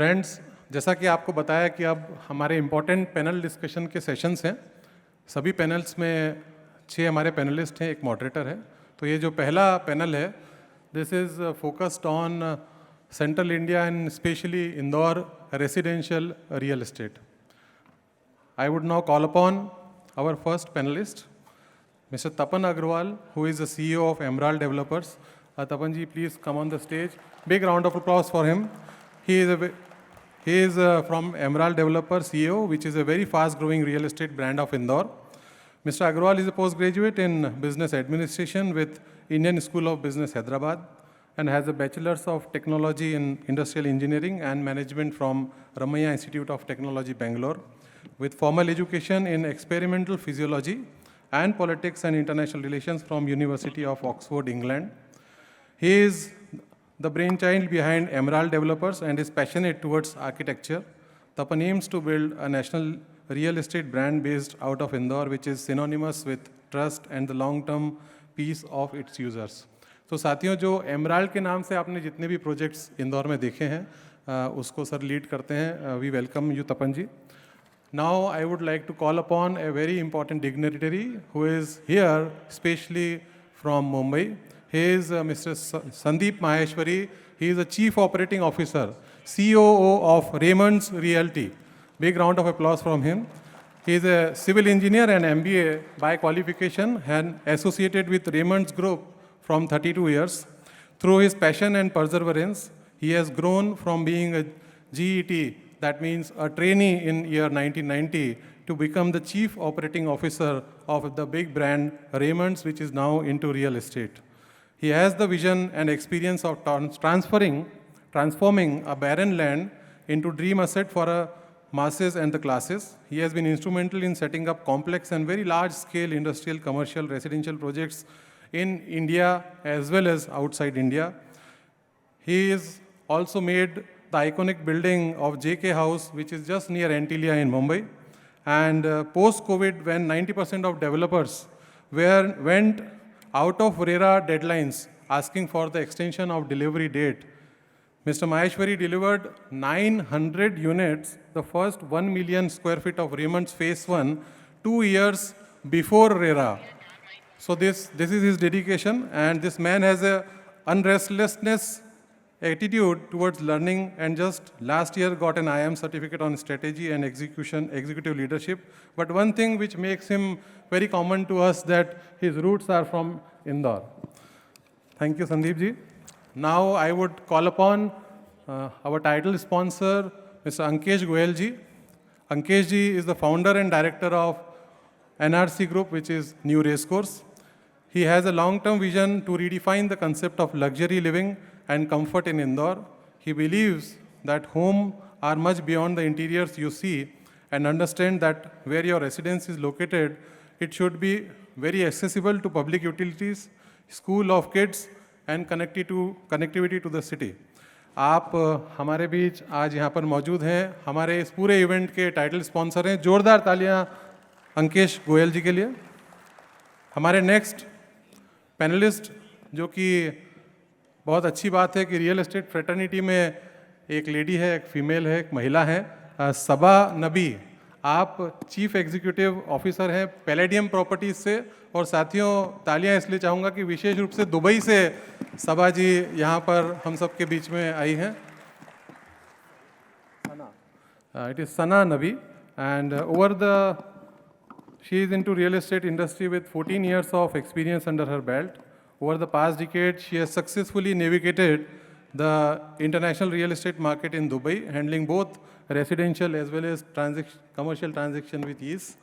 Friends, जैसा कि आपको बताया कि अब हमारे इम्पोर्टेंट पैनल डिस्कशन के सेशंस हैं। सभी पैनल्स में 6 हमारे पैनलिस्ट हैं, एक मॉडरेटर है। तो ये जो पहला पैनल है, this is focused on central India and specially Indore residential real estate. I would now call upon our first panelist, Mr. Tapan Agrawal, who is the CEO of Emerald Developers. Tapan ji, please come on the stage. Big round of applause for him. He is from Emerald Developers CEO, which is a very fast-growing real estate brand of Indore. Mr. Agrawal is a postgraduate in Business Administration with Indian School of Business, Hyderabad, and has a Bachelor's of Technology in Industrial Engineering and Management from Ramaiah Institute of Technology, Bangalore, with formal education in Experimental Physiology and Politics and International Relations from University of Oxford, England. He is the brainchild behind Emerald Developers and is passionate towards architecture. Tapan aims to build a national real estate brand based out of Indore, which is synonymous with trust and the long-term peace of its users. तो साथियों, जो emerald के नाम से आपने जितने भी projects Indore में देखे हैं, उसको सर लीड करते हैं। We welcome you Tapan ji. Now I would like to call upon a very important dignitary who is here, especially from Mumbai. He is Mr. Sandeep Maheshwari. He is the Chief Operating Officer, COO of Raymond's Realty. Big round of applause from him. He is a civil engineer and MBA by qualification and associated with Raymond's Group from 32 years. Through his passion and perseverance, he has grown from being a GET, that means a trainee in year 1990, to become the Chief Operating Officer of the big brand Raymond's, which is now into real estate. He has the vision and experience of transforming a barren land into dream asset for a masses and the classes. He has been instrumental in setting up complex and very large-scale industrial, commercial, residential projects in India as well as outside India. He is also made the iconic building of JK House, which is just near Antilia in Mumbai. And post-COVID, when 90% of developers went out of RERA deadlines asking for the extension of delivery date, Mr. Maheshwari delivered 900 units, the first 1 million square feet of Raymond's Phase 1, 2 years before RERA. So this is his dedication, and this man has a unrestlessness attitude towards learning, and just last year got an IM certificate on strategy and executive leadership. But one thing which makes him very common to us, that his roots are from Indore. Thank you, Sandeep ji. Now I would call upon our title sponsor, Mr. Ankesh Goyal ji. Ankesh ji is the founder and director of NRC Group, which is New Racecourse. He has a long-term vision to redefine the concept of luxury living and comfort in Indore. He believes that homes are much beyond the interiors you see, and understand that where your residence is located, it should be very accessible to public utilities, school of kids, and connectivity to the city. आप हमारे बीच आज यहाँ पर मौजूद हैं, हमारे इस पूरे इवेंट के टाइटल स्पॉन्सर हैं। जोरदार तालियाँ अंकेश गोयल जी के लिए। हमारे नेक्स्ट पैनलिस्ट, जो कि बहुत अच्छी बात है कि रियल एस्टेट फ्रेटर्निटी में एक लेडी है, एक फीमेल है, एक महिला है, सबा नबी। आप चीफ एग्जीक्यूटिव ऑफिसर हैं पैलेडियम प्रॉपर्टीज से। और साथियों, तालियां इसलिए चाहूँगा कि विशेष रूप से दुबई से सबा जी यहाँ पर हम सब के बीच में आई हैं। It is Sana Nabi, and she is into real estate industry with 14 years of experience under her belt. Over the past decade, she has successfully navigated the international real estate market in Dubai, handling both residential as well as commercial transaction with ease.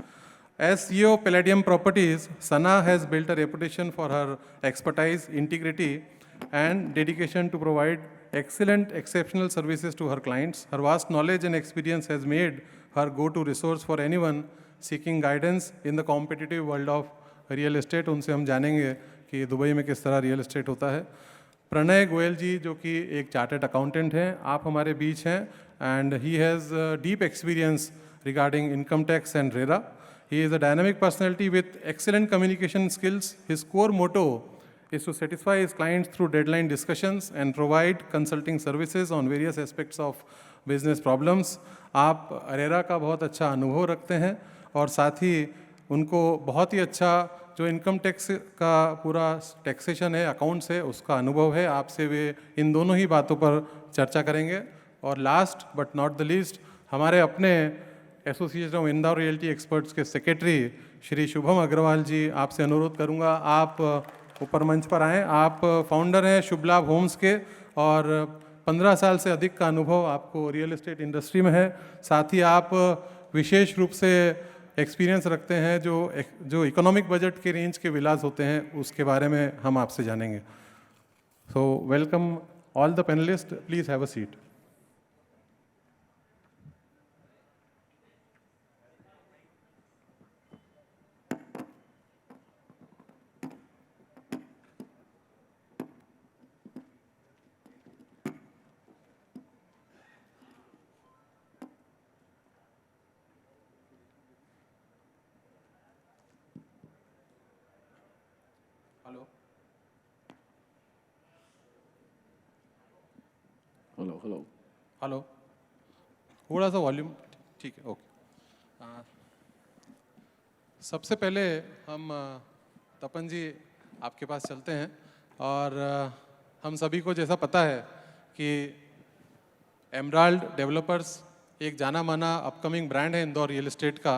As CEO of Palladium Properties, Sana has built a reputation for her expertise, integrity, and dedication to provide excellent, exceptional services to her clients. Her vast knowledge and experience has made her go-to resource for anyone seeking guidance in the competitive world of real estate. उनसे हम जानेंगे कि Dubai में किस तरह real estate होता है। प्रणय गोयल जी, जो कि एक चार्टर्ड अकाउंटेंट हैं, आप हमारे बीच हैं, and he has deep experience regarding income tax and RERA. He is a dynamic personality with excellent communication skills. His core motto is to satisfy his clients through deadline discussions and provide consulting services on various aspects of business problems. आप अरेरा का बहुत अच्छा अनुभव रखते हैं और साथ ही उनको बहुत ही अच्छा जो इनकम टैक्स का पूरा टैक्सेशन है, अकाउंट्स है, उसका अनुभव है। आपसे वे इन दोनों ही बातों पर चर्चा करेंगे। और last but not the least, हमारे अपने association of Indore realty experts के सेक्रेटरी श्री शुभम अग्रवाल जी, आपसे अनुरोध करूंगा आप ऊपर मंच पर आएँ। आप फाउंडर हैं शुभ लाभ होम्स के और 15 साल से अधिक का अनुभव आपको रियल एस्टेट इंडस्ट्री में है। साथ ही आप विशेष रूप से एक्सपीरियंस रखते हैं जो इकोनॉमिक बजट के रेंज के विलास होते हैं, उसके बारे में हम आपसे जानेंगे। So welcome all the panelist, please have a seat. Hello hello hello hello, थोड़ा सा वॉल्यूम ठीक है, ओके। सबसे पहले हम तपन जी आपके पास चलते हैं और हम सभी को जैसा पता है कि एमराल्ड डेवलपर्स एक जाना माना अपकमिंग ब्रांड है इंदौर रियल एस्टेट का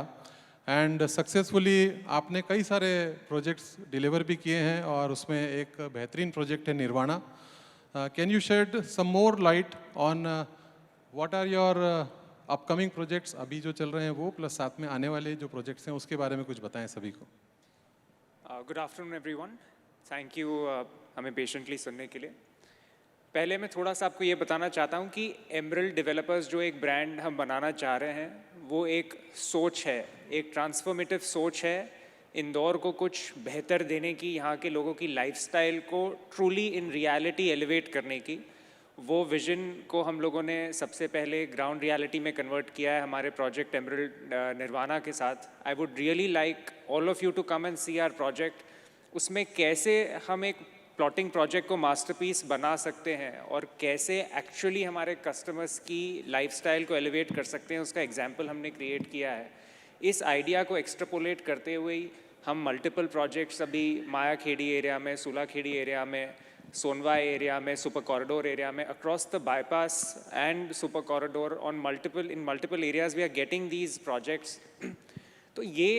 एंड सक्सेसफुली आपने कई सारे प्रोजेक्ट्स डिलीवर भी किए हैं और उसमें एक बेहतरीन प्रोजेक्ट है Nirvana. Can you shed some more light on what are your upcoming projects अभी जो चल रहे हैं वो, प्लस साथ में आने वाले जो प्रोजेक्ट्स हैं उसके बारे में कुछ बताएं सभी को। Good afternoon everyone, thank you हमें पेशेंटली सुनने के लिए। पहले मैं थोड़ा सा आपको ये बताना चाहता हूँ कि एमराल्ड डेवलपर्स जो एक ब्रांड हम बनाना चाह रहे हैं वो एक सोच है, एक ट्रांसफॉर्मेटिव सोच है इंदौर को कुछ बेहतर देने की, यहाँ के लोगों की लाइफस्टाइल को ट्रूली इन रियलिटी एलिवेट करने की। वो विजन को हम लोगों ने सबसे पहले ग्राउंड रियलिटी में कन्वर्ट किया है हमारे प्रोजेक्ट एमराल्ड निर्वाणा के साथ। I would really like all of you to come and see our project. उसमें कैसे हम एक प्लॉटिंग प्रोजेक्ट को मास्टरपीस बना सकते हैं और कैसे एक्चुअली हमारे कस्टमर्स की लाइफस्टाइल को एलिवेट कर सकते हैं, उसका एग्जाम्पल हमने क्रिएट किया है। इस आइडिया को एक्सट्रापोलेट करते हुए ही हम मल्टीपल प्रोजेक्ट्स अभी माया खेड़ी एरिया में, सूला खेड़ी एरिया में, सोनवा एरिया में, सुपर कॉरिडोर एरिया में, across the bypass and super corridor on multiple areas we are getting these projects. तो ये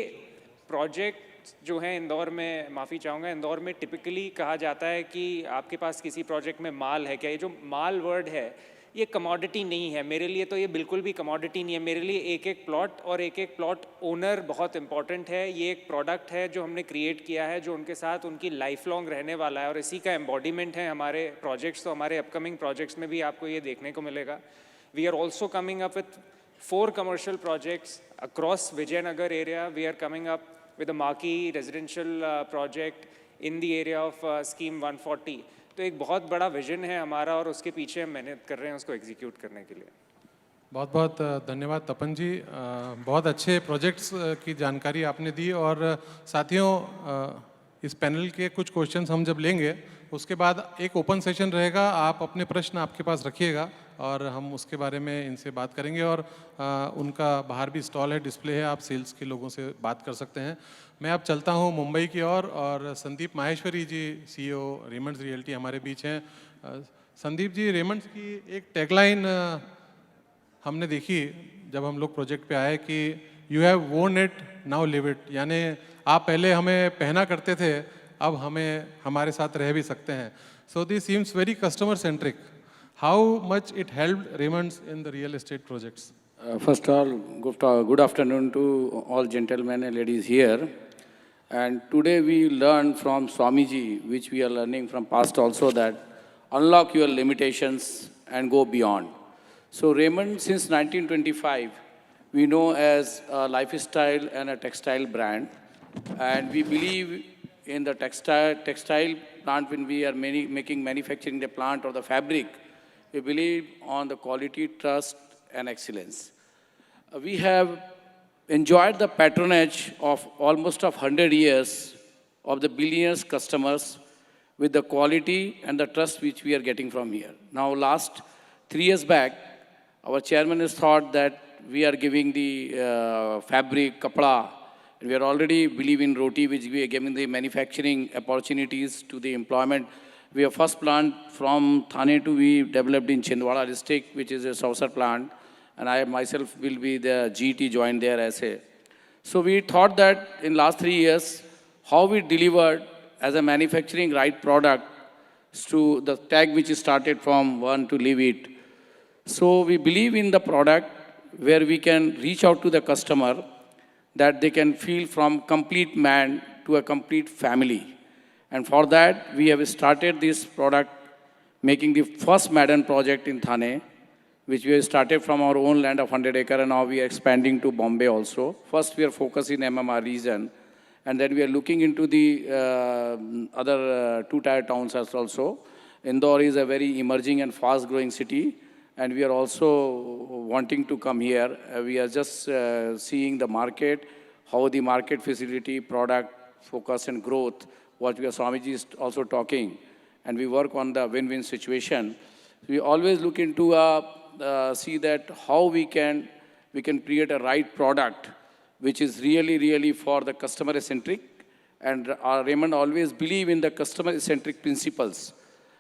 प्रोजेक्ट जो है इंदौर में, माफ़ी चाहूँगा, इंदौर में टिपिकली कहा जाता है कि आपके पास किसी प्रोजेक्ट में माल है क्या। ये जो माल वर्ड है ये कमोडिटी नहीं है मेरे लिए, तो ये बिल्कुल भी कमोडिटी नहीं है मेरे लिए। एक एक प्लॉट और एक एक प्लॉट ओनर बहुत इंपॉर्टेंट है। ये एक प्रोडक्ट है जो हमने क्रिएट किया है जो उनके साथ उनकी लाइफ लॉन्ग रहने वाला है और इसी का एम्बॉडीमेंट है हमारे प्रोजेक्ट्स। तो हमारे अपकमिंग प्रोजेक्ट्स में भी आपको ये देखने को मिलेगा। We are also coming up with 4 commercial projects across Vijaynagar area. We are coming up with a marquee residential project in the area of scheme 140। तो एक बहुत बड़ा विजन है हमारा और उसके पीछे हम मेहनत कर रहे हैं उसको एग्जीक्यूट करने के लिए। बहुत बहुत धन्यवाद तपन जी, बहुत अच्छे प्रोजेक्ट्स की जानकारी आपने दी। और साथियों, इस पैनल के कुछ क्वेश्चंस हम जब लेंगे उसके बाद एक ओपन सेशन रहेगा, आप अपने प्रश्न आपके पास रखिएगा और हम उसके बारे में इनसे बात करेंगे। और उनका बाहर भी स्टॉल है, डिस्प्ले है, आप सेल्स के लोगों से बात कर सकते हैं। मैं अब चलता हूँ मुंबई की ओर और संदीप माहेश्वरी जी, CEO रेमंड्स रियल्टी हमारे बीच हैं। संदीप जी, रेमंड्स की एक टैगलाइन हमने देखी जब हम लोग प्रोजेक्ट पे आए कि यू हैव वोन इट नाउ लिव इट, यानी आप पहले हमें पहना करते थे, अब हमें हमारे साथ रह भी सकते हैं। So this seems very customer centric. How much it helped Raymond's in the real estate projects? First of all, good afternoon to all gentlemen and ladies here. And today we learn from Swamiji, which we are learning from past also, that unlock your limitations and go beyond. So Raymond, since 1925, we know as a lifestyle and a textile brand. And we believe in the textile plant when we are making manufacturing the plant or the fabric. We believe on the quality, trust, and excellence. We have enjoyed the patronage of almost 100 years of the billionaires customers with the quality and the trust which we are getting from here. Now, last 3 years back, Our chairman has thought that we are giving the fabric, kapda. We are already believe in roti, which we are giving the manufacturing opportunities to the employment. We have first plant from Thane to be developed in Chhindwara district, which is a saucer plant. And I myself will be the GT joined there as a. So we thought that in last 3 years, how we delivered as a manufacturing right product to the tag which is started from one to leave it. So we believe in the product where we can reach out to the customer that they can feel from complete man to a complete family. And for that, we have started this product making the first Madden project in Thane, which we have started from our own land of 100 acre, and now we are expanding to Bombay also. First, we are focusing MMR region, and then we are looking into the other two-tier towns as also. Indore is a very emerging and fast-growing city, and we are also wanting to come here. We are just seeing the market, how the market facility, product, focus and growth, what we are Swamiji is also talking, and we work on the win-win situation. We always look into see that how we can create a right product which is really for the customer-centric. And Raymond always believe in the customer-centric principles.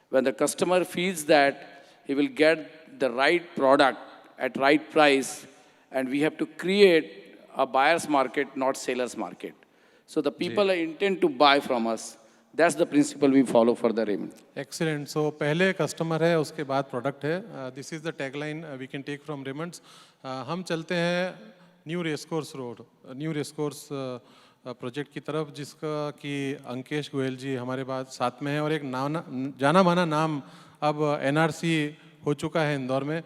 When the customer feels that he will get the right product at right price, and we have to create a buyer's market, not seller's market. So the people are intent to buy from us. That's the principle we follow for the Raymond. Excellent. So पहले customer है, उसके बाद product है. This is the tagline we can take from Raymond's. हम चलते हैं new racecourse road, new racecourse project की तरफ, जिसका कि अंकेश गोयल जी हमारे पास साथ में है, और एक जाना माना नाम अब एनआरसी हो चुका है इंदौर में.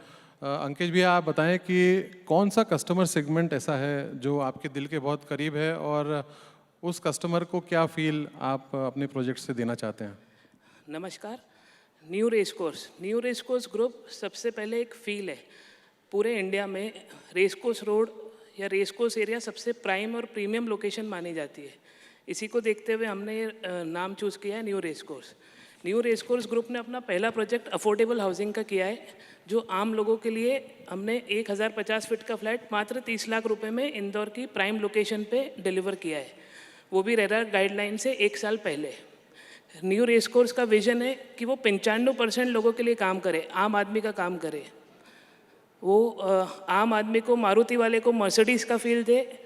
अंकेश भैया, आप बताएं कि कौन सा कस्टमर सेगमेंट ऐसा है जो आपके दिल के बहुत करीब है, और उस कस्टमर को क्या फील आप अपने प्रोजेक्ट से देना चाहते हैं? नमस्कार. न्यू रेसकोर्स ग्रुप सबसे पहले एक फील है. पूरे इंडिया में रेसकोर्स रोड या रेसकोर्स एरिया सबसे प्राइम और प्रीमियम लोकेशन मानी जाती है. इसी को देखते हुए हमने ये नाम चूज़ किया है न्यू रेसकोर्स ग्रुप ने अपना पहला प्रोजेक्ट अफोर्डेबल हाउसिंग का किया है, जो आम लोगों के लिए हमने 1050 फीट का फ्लैट मात्र 30 लाख रुपए में इंदौर की प्राइम लोकेशन पे डिलीवर किया है, वो भी रेरा गाइडलाइन से 1 साल पहले. न्यू रेसकोर्स का विजन है कि वो 95% लोगों के लिए काम करे, आम आदमी का काम करे. वो आम आदमी को, मारुति वाले को मर्सिडीज़ का फील दे,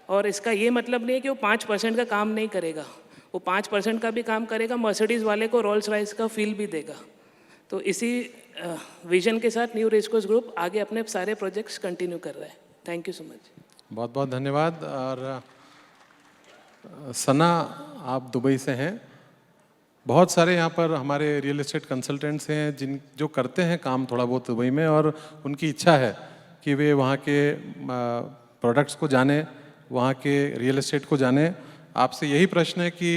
और इसका ये मतलब नहीं है कि वो 5% का काम नहीं करेगा, वो 5% का भी काम करेगा, मर्सिडीज़ वाले को रोल्स रॉयस का फील भी देगा. तो इसी विजन के साथ न्यू रेसकोर्स ग्रुप आगे अपने सारे प्रोजेक्ट्स कंटिन्यू कर रहा है. Thank you so much. बहुत बहुत धन्यवाद. और सना, आप दुबई से हैं. बहुत सारे यहाँ पर हमारे रियल एस्टेट कंसल्टेंट्स हैं जो करते हैं काम थोड़ा बहुत दुबई में, और उनकी इच्छा है कि वे वहाँ के प्रोडक्ट्स को जाने, वहाँ के रियल एस्टेट को जाने. आपसे यही प्रश्न है कि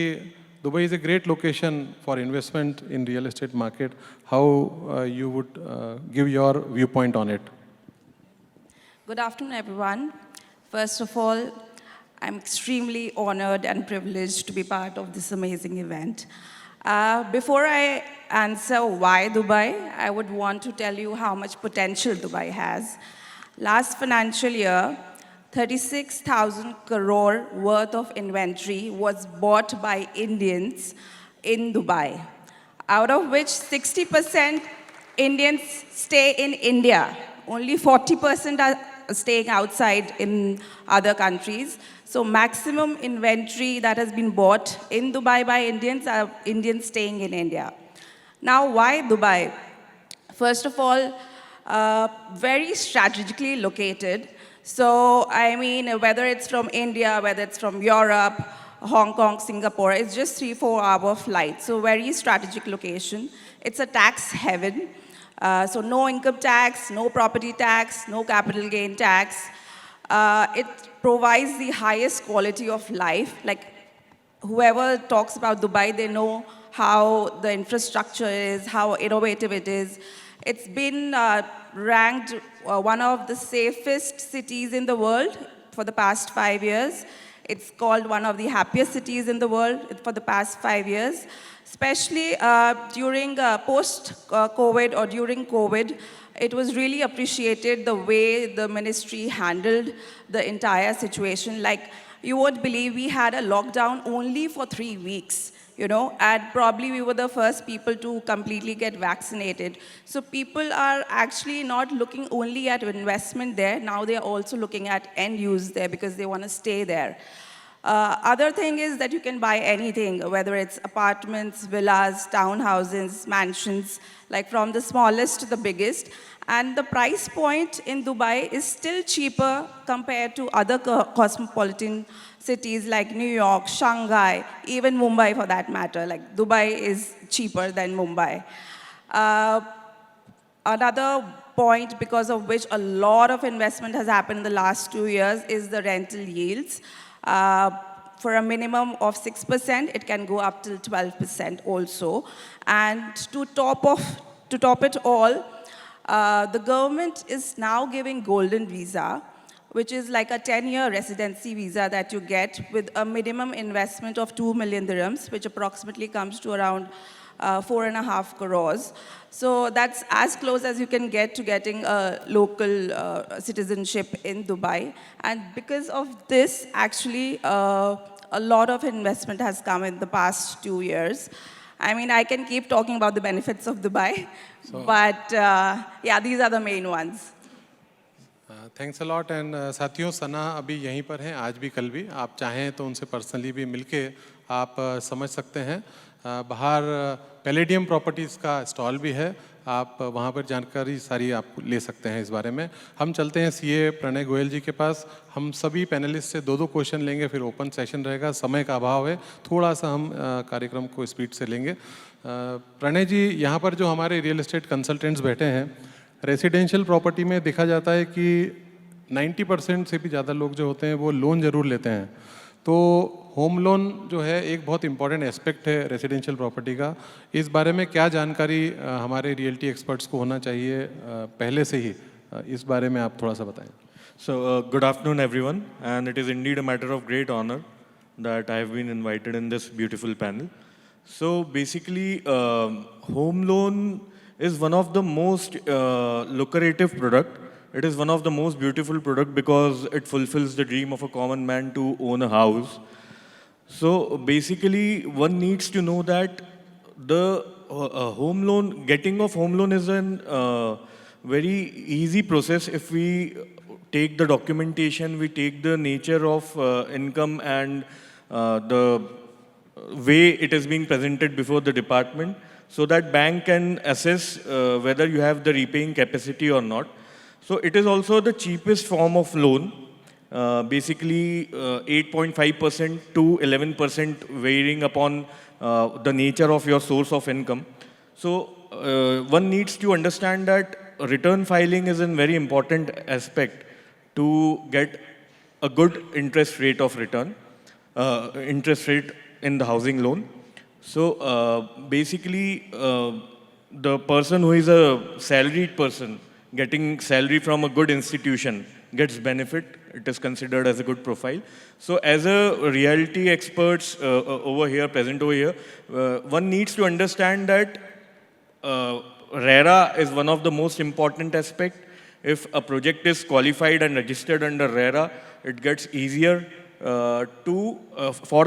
Dubai is a great location for investment in real estate market. How you would give your view point on it? Good afternoon, everyone. First of all, I'm extremely honored and privileged to be part of this amazing event. Before I answer why Dubai, I would want to tell you how much potential Dubai has. Last financial year, 36,000 crore worth of inventory was bought by Indians in Dubai, out of which 60% Indians stay in India. Only 40% are staying outside in other countries. So maximum inventory that has been bought in Dubai by Indians are Indians staying in India. Now, why Dubai? First of all, very strategically located. So, I mean, whether it's from India, whether it's from Europe, Hong Kong, Singapore, it's just 3-4 hour flight. So, very strategic location. It's a tax heaven. So no income tax, no property tax, no capital gain tax. It provides the highest quality of life. Like whoever talks about Dubai, they know how the infrastructure is, how innovative it is. It's been ranked one of the safest cities in the world for the past 5 years. It's called one of the happiest cities in the world for the past 5 years. Especially during post-COVID or during COVID, it was really appreciated the way the ministry handled the entire situation. Like, you won't believe we had a lockdown only for 3 weeks, and probably we were the first people to completely get vaccinated. So people are actually not looking only at investment there, now they are also looking at end use there because they want to stay there. Other thing is that you can buy anything, whether it's apartments, villas, townhouses, mansions, like from the smallest to the biggest. And the price point in Dubai is still cheaper compared to other cosmopolitan cities like New York, Shanghai, even Mumbai for that matter. Like, Dubai is cheaper than Mumbai. Another point because of which a lot of investment has happened in the last 2 years is the rental yields. For a minimum of 6%, it can go up till 12% also. And to top it all, the government is now giving golden visa, which is like a 10-year residency visa that you get with a minimum investment of 2 million dirhams, which approximately comes to around 4.5 crores. So that's as close as you can get to getting a local citizenship in Dubai. And because of this, actually, a lot of investment has come in the past 2 years. I mean, I can keep talking about the benefits of Dubai, but yeah, these are the main ones. Thanks a lot and साथियों, सना अभी यहीं पर हैं, आज भी कल भी। आप चाहें तो उनसे पर्सनली भी मिलके आप समझ सकते हैं। बाहर पैलेडियम प्रॉपर्टीज़ का स्टॉल भी है, आप वहाँ पर जानकारी सारी आप ले सकते हैं इस बारे में। हम चलते हैं सीए प्रणय गोयल जी के पास। हम सभी पैनलिस्ट से 2-2 क्वेश्चन लेंगे, फिर ओपन सेशन रहेगा। समय का अभाव है, थोड़ा सा हम कार्यक्रम को स्पीड से लेंगे। प्रणय जी, यहाँ पर जो हमारे रियल एस्टेट कंसल्टेंट्स बैठे हैं, रेसिडेंशियल प्रॉपर्टी में देखा जाता है कि 90% से भी ज़्यादा लोग जो होते हैं वो लोन ज़रूर लेते हैं। तो होम लोन जो है एक बहुत इंपॉर्टेंट एस्पेक्ट है रेसिडेंशियल प्रॉपर्टी का। इस बारे में क्या जानकारी हमारे रियल्टी एक्सपर्ट्स को होना चाहिए पहले से ही, इस बारे में आप थोड़ा सा बताएं। So, good afternoon, everyone, and it is indeed a matter of great honor that I have been invited in this beautiful panel. So, basically, home loan is one of the most lucrative product. It is one of the most beautiful product because it fulfills the dream of a common man to own a house. So, basically, one needs to know that the home loan, getting of home loan is an very easy process if we take the documentation, we take the nature of income and the way it is being presented before the department, so that bank can assess whether you have the repaying capacity or not. So it is also the cheapest form of loan, basically 8.5% to 11% varying upon the nature of your source of income. So one needs to understand that return filing is a very important aspect to get a good interest rate of return, interest rate in the housing loan. So basically, the person who is a salaried person getting salary from a good institution gets benefit. It is considered as a good profile. So as a realty experts over here, present over here, one needs to understand that RERA is one of the most important aspect. If a project is qualified and registered under RERA, it gets easier for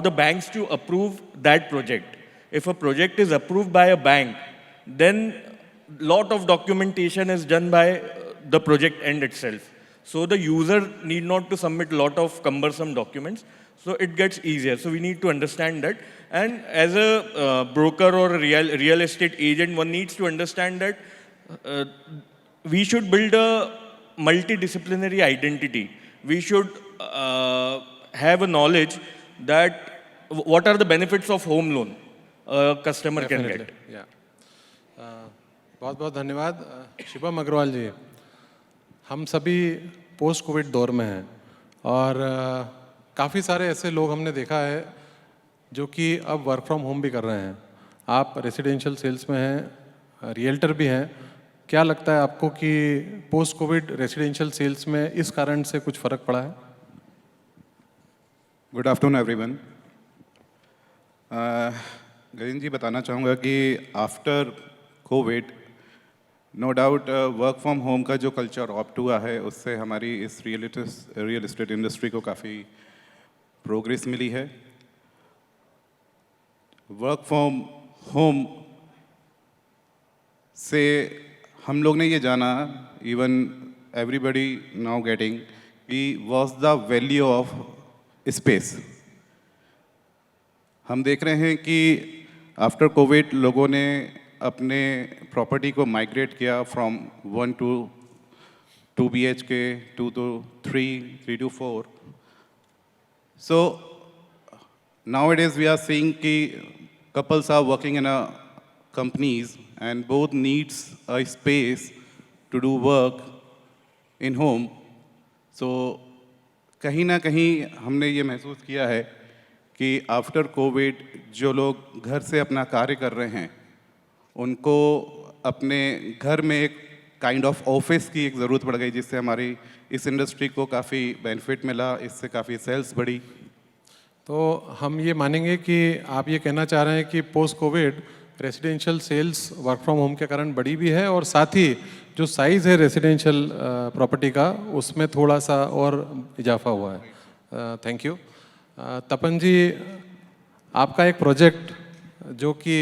the banks to approve that project. If a project is approved by a bank, then lot of documentation is done by the project end itself. So the user need not to submit lot of cumbersome documents. So it gets easier. So we need to understand that. And as a broker or a real estate agent, one needs to understand that we should build a multidisciplinary identity. We should have a knowledge that what are the benefits of home loan a customer can get. Yeah. बहुत बहुत धन्यवाद। शिवम अग्रवाल जी, हम सभी post Covid दौर में हैं और काफ़ी सारे ऐसे लोग हमने देखा है जो कि अब वर्क फ्रॉम होम भी कर रहे हैं। आप रेसिडेंशियल सेल्स में हैं, रियल्टर भी हैं। क्या लगता है आपको कि पोस्ट कोविड रेसिडेंशियल सेल्स में इस कारण से कुछ फ़र्क पड़ा है? Good afternoon everyone. Garin ji, बताना चाहूँगा कि after covid no doubt work from home का जो कल्चर ऑप्ट हुआ है उससे हमारी इस रियल एस्टेट इंडस्ट्री को काफ़ी प्रोग्रेस मिली है। वर्क फ्रॉम होम से हम लोग ने ये जाना, इवन एवरीबडी नाउ गेटिंग, कि was the value of space. हम देख रहे हैं कि आफ्टर कोविड लोगों ने अपने प्रॉपर्टी को माइग्रेट किया from 1 to 2 BHK, 2 to 3 to 4. So nowadays we are seeing कि couples are working in a companies and both needs a space to do work in home. So कहीं ना कहीं हमने ये महसूस किया है कि आफ्टर कोविड जो लोग घर से अपना कार्य कर रहे हैं उनको अपने घर में एक काइंड ऑफ ऑफिस की एक ज़रूरत पड़ गई, जिससे हमारी इस इंडस्ट्री को काफ़ी बेनिफिट मिला, इससे काफ़ी सेल्स बढ़ी। तो हम ये मानेंगे कि आप ये कहना चाह रहे हैं कि post covid residential sales work from home के कारण बढ़ी भी है, और साथ ही जो साइज़ है रेसिडेंशियल प्रॉपर्टी का उसमें थोड़ा सा और इजाफा हुआ है। Thank you. तपन जी, आपका एक प्रोजेक्ट जो कि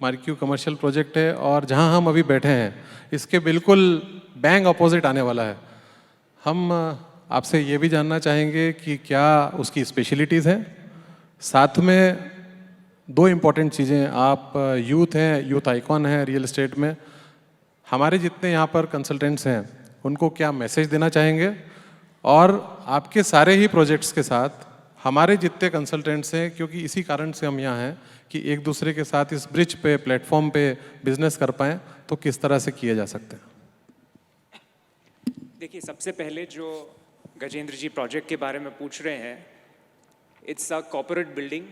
मार्क्यू कमर्शियल प्रोजेक्ट है और जहां हम अभी बैठे हैं इसके बिल्कुल बैंग अपोजिट आने वाला है। हम आपसे ये भी जानना चाहेंगे कि क्या उसकी स्पेशलिटीज़ हैं, साथ में दो इम्पॉर्टेंट चीज़ें, आप यूथ हैं, यूथ आइकॉन हैं रियल एस्टेट में, हमारे जितने यहाँ पर कंसल्टेंट्स हैं उनको क्या मैसेज देना चाहेंगे, और आपके सारे ही प्रोजेक्ट्स के साथ हमारे जितने कंसल्टेंट्स हैं, क्योंकि इसी कारण से हम यहाँ हैं कि एक दूसरे के साथ इस ब्रिज पे, प्लेटफॉर्म पे बिजनेस कर पाएँ, तो किस तरह से किए जा सकते हैं। देखिए, सबसे पहले जो गजेंद्र जी प्रोजेक्ट के बारे में पूछ रहे हैं, it's a corporate building,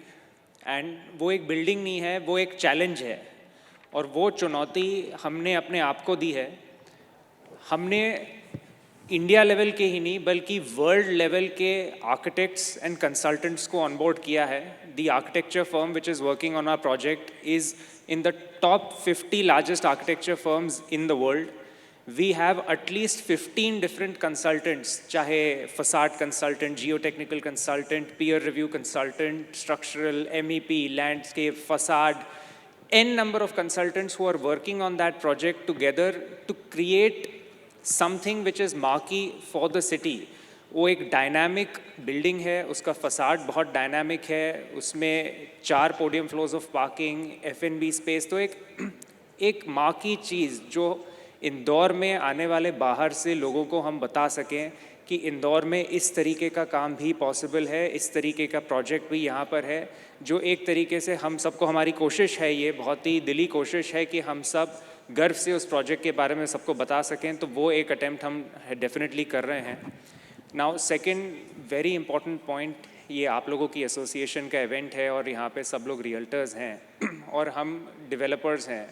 and वो एक बिल्डिंग नहीं है, वो एक चैलेंज है, और वो चुनौती हमने अपने आप को दी है। हमने इंडिया लेवल के ही नहीं बल्कि वर्ल्ड लेवल के आर्किटेक्ट्स एंड कंसल्टेंट्स को ऑनबोर्ड किया है। The architecture firm which is working on our project is in the top 50 largest architecture firms in the world. We have at least 15 different consultants, चाहे facade consultant, geotechnical consultant, peer review consultant, structural, MEP, landscape, facade, n number of consultants who are working on that project together to create something which is marquee for the city. वो एक dynamic building है, उसका facade बहुत dynamic है, उसमें 4 podium floors of parking, F&B space, तो एक marquee चीज़ जो इंदौर में आने वाले बाहर से लोगों को हम बता सकें कि इंदौर में इस तरीके का काम भी पॉसिबल है, इस तरीके का प्रोजेक्ट भी यहाँ पर है, जो एक तरीके से हम सबको, हमारी कोशिश है, ये बहुत ही दिली कोशिश है कि हम सब गर्व से उस प्रोजेक्ट के बारे में सबको बता सकें। तो वो एक अटेम्प्ट हम डेफिनेटली कर रहे हैं। Now second very important point, ये आप लोगों की एसोसिएशन का इवेंट है और यहाँ पे सब लोग रियल्टर्स हैं और हम डेवलपर्स हैं।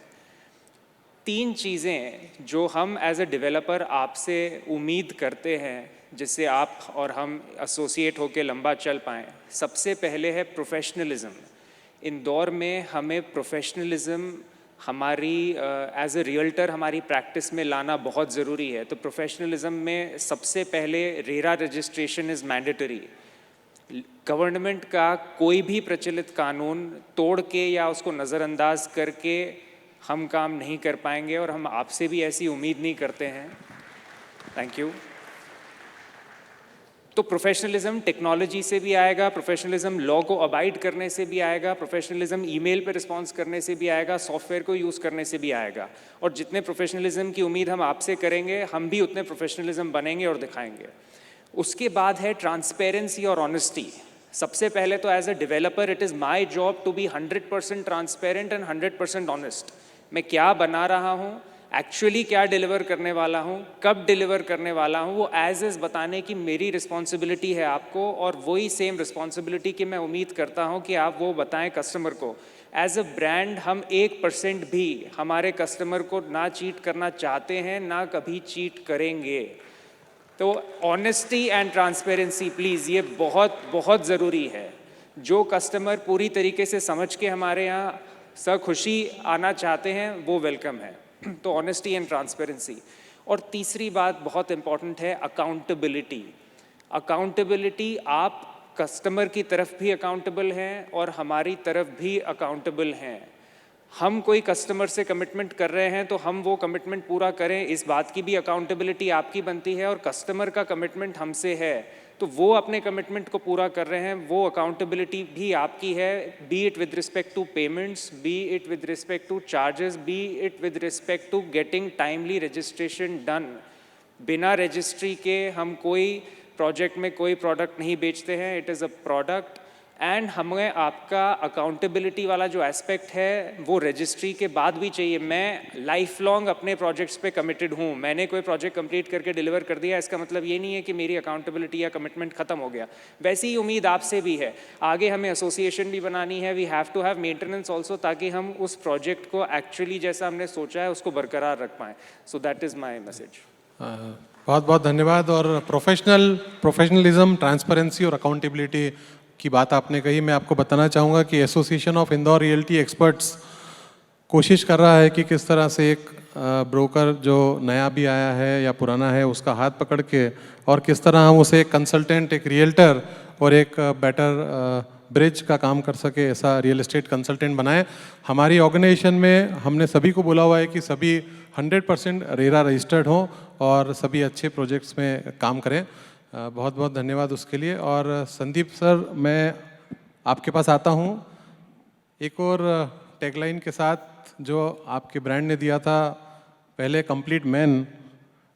3 चीज़ें जो हम एज अ डेवलपर आपसे उम्मीद करते हैं जिससे आप और हम एसोसिएट होकर लंबा चल पाएँ। सबसे पहले है प्रोफेशनलिज्म। इंदौर में हमें प्रोफेशनलिज्म हमारी एज अ रियल्टर हमारी प्रैक्टिस में लाना बहुत ज़रूरी है। तो प्रोफेशनलिज्म में सबसे पहले RERA registration is mandatory. Government का कोई भी प्रचलित कानून तोड़ के या उसको नज़रअंदाज करके हम काम नहीं कर पाएंगे, और हम आपसे भी ऐसी उम्मीद नहीं करते हैं। Thank you. तो प्रोफेशनलिज्म टेक्नोलॉजी से भी आएगा, प्रोफेशनलिज्म लॉ को अबाइड करने से भी आएगा, प्रोफेशनलिज्म ईमेल पे रिस्पॉन्स करने से भी आएगा, सॉफ्टवेयर को यूज़ करने से भी आएगा। और जितने प्रोफेशनलिज्म की उम्मीद हम आपसे करेंगे, हम भी उतने प्रोफेशनलिज्म बनेंगे और दिखाएंगे। उसके बाद है ट्रांसपेरेंसी और ऑनेस्टी। सबसे पहले तो as a developer it is my job to be 100% transparent and 100% honest. मैं क्या बना रहा हूँ, एक्चुअली क्या डिलीवर करने वाला हूँ, कब डिलीवर करने वाला हूँ, वो एज इज़ बताने की मेरी रिस्पॉन्सिबिलिटी है आपको, और वही सेम रिस्पॉन्सिबिलिटी की मैं उम्मीद करता हूँ कि आप वो बताएं कस्टमर को। एज अ ब्रांड हम 1% भी हमारे कस्टमर को ना चीट करना चाहते हैं, ना कभी चीट करेंगे। तो ऑनेस्टी एंड ट्रांसपेरेंसी प्लीज़, ये बहुत बहुत ज़रूरी है। जो कस्टमर पूरी तरीके से समझ के हमारे यहाँ सखुशी आना चाहते हैं वो वेलकम है। तो ऑनेस्टी एंड ट्रांसपेरेंसी। और तीसरी बात बहुत इंपॉर्टेंट है, अकाउंटेबिलिटी। अकाउंटेबिलिटी, आप कस्टमर की तरफ भी अकाउंटेबल हैं और हमारी तरफ भी अकाउंटेबल हैं। हम कोई कस्टमर से कमिटमेंट कर रहे हैं तो हम वो कमिटमेंट पूरा करें, इस बात की भी अकाउंटेबिलिटी आपकी बनती है। और कस्टमर का कमिटमेंट हमसे है तो वो अपने कमिटमेंट को पूरा कर रहे हैं, वो अकाउंटेबिलिटी भी आपकी है, be it with respect to payments, be it with respect to charges, be it with respect to getting timely registration done. बिना रजिस्ट्री के हम कोई प्रोजेक्ट में कोई प्रोडक्ट नहीं बेचते हैं, it is a product. And हमें आपका अकाउंटेबिलिटी वाला जो एस्पेक्ट है वो रजिस्ट्री के बाद भी चाहिए। मैं लाइफ लॉन्ग अपने प्रोजेक्ट्स पे कमिटेड हूँ। मैंने कोई प्रोजेक्ट कंप्लीट करके डिलीवर कर दिया, इसका मतलब ये नहीं है कि मेरी अकाउंटेबिलिटी या कमिटमेंट खत्म हो गया। वैसी ही उम्मीद आपसे भी है। आगे हमें एसोसिएशन भी बनानी है, we have to have maintenance also, ताकि हम उस प्रोजेक्ट को एक्चुअली जैसा हमने सोचा है उसको बरकरार रख पाएँ। सो दैट इज़ माई मैसेज। बहुत बहुत धन्यवाद। और प्रोफेशनलिज्म, ट्रांसपेरेंसी और अकाउंटेबिलिटी की बात आपने कही। मैं आपको बताना चाहूँगा कि association of Indore realty experts कोशिश कर रहा है कि किस तरह से एक ब्रोकर जो नया भी आया है या पुराना है उसका हाथ पकड़ के, और किस तरह हम उसे एक कंसल्टेंट, एक रियल्टर और एक बेटर ब्रिज का काम कर सके, ऐसा रियल एस्टेट कंसल्टेंट बनाए। हमारी ऑर्गेनाइजेशन में हमने सभी को बोला हुआ है कि सभी 100% रेरा रजिस्टर्ड हों और सभी अच्छे प्रोजेक्ट्स में काम करें। बहुत बहुत धन्यवाद उसके लिए। और संदीप सर, मैं आपके पास आता हूँ एक और टैगलाइन के साथ जो आपके ब्रांड ने दिया था, पहले complete man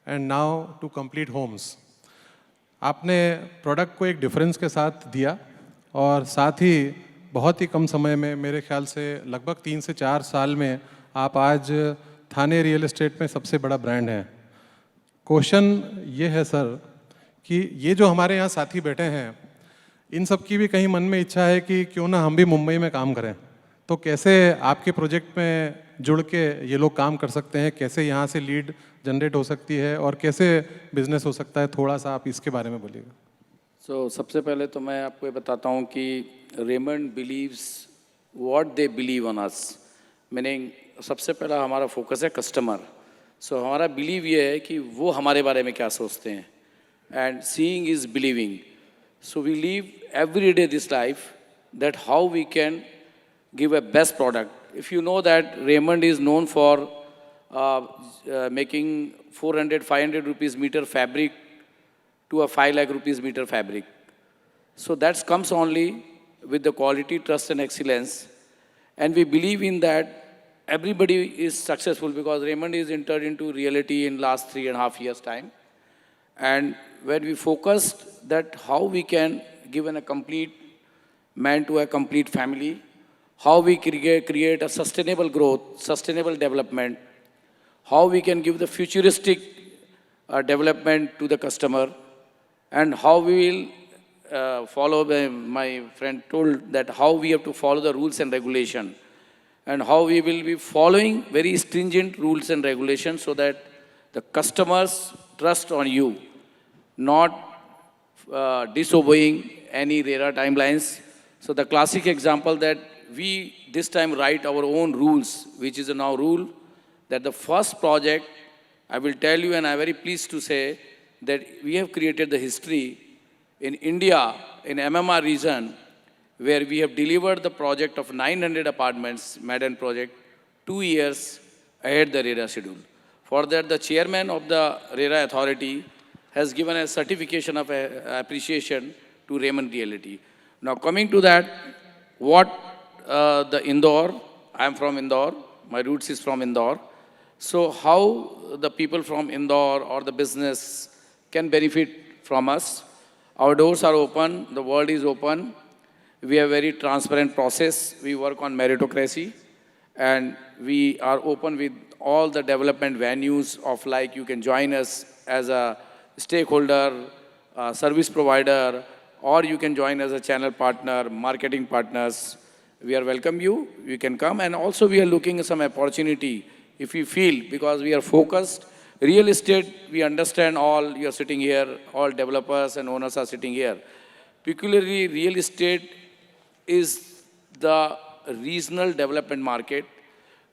and now to complete homes. आपने प्रोडक्ट को एक डिफरेंस के साथ दिया और साथ ही बहुत ही कम समय में, मेरे ख्याल से लगभग 3 से 4 साल में, आप आज थाने रियल एस्टेट में सबसे बड़ा ब्रांड हैं। क्वेश्चन ये है सर कि ये जो हमारे यहाँ साथी बैठे हैं, इन सब की भी कहीं मन में इच्छा है कि क्यों ना हम भी मुंबई में काम करें। तो कैसे आपके प्रोजेक्ट में जुड़ के ये लोग काम कर सकते हैं, कैसे यहाँ से लीड जनरेट हो सकती है और कैसे बिजनेस हो सकता है, थोड़ा सा आप इसके बारे में बोलिएगा। सबसे पहले तो मैं आपको ये बताता हूँ कि Raymond believes what they believe on us. Meaning सबसे पहला हमारा फोकस है कस्टमर। हमारा बिलीव ये है कि वो हमारे बारे में क्या सोचते हैं, and seeing is believing. So we live every day this life that how we can give a best product. If you know that Raymond is known for making 400-500 rupees meter fabric to a 5 lakh rupees meter fabric. So that comes only with the quality, trust and excellence. And we believe in that everybody is successful because Raymond is entered into reality in last 3.5 years time. And where we focused that how we can give a complete man to a complete family, how we create a sustainable growth, sustainable development, how we can give the futuristic development to the customer, and how we will follow, my friend told that how we have to follow the rules and regulation, and how we will be following very stringent rules and regulations so that the customers trust on you, not disobeying any RERA timelines. So the classic example that we this time write our own rules, which is a now rule that the first project, I will tell you and I am very pleased to say that we have created the history in India, in MMR region, where we have delivered the project of 900 apartments, Madden project, 2 years ahead the RERA schedule. For that, the chairman of the RERA authority has given a certification of appreciation to Raymond Realty. Now coming to that, what the Indore, I am from Indore, my roots is from Indore. So how the people from Indore or the business can benefit from us? Our doors are open, the world is open. We have very transparent process. We work on meritocracy and we are open with all the development venues of like you can join us as a stakeholder, service provider, or you can join as a channel partner, marketing partners. We are welcome you, you can come. And also we are looking at some opportunity if you feel, because we are focused. Real estate, we understand all, you are sitting here, all developers and owners are sitting here. Peculiarly, real estate is the regional development market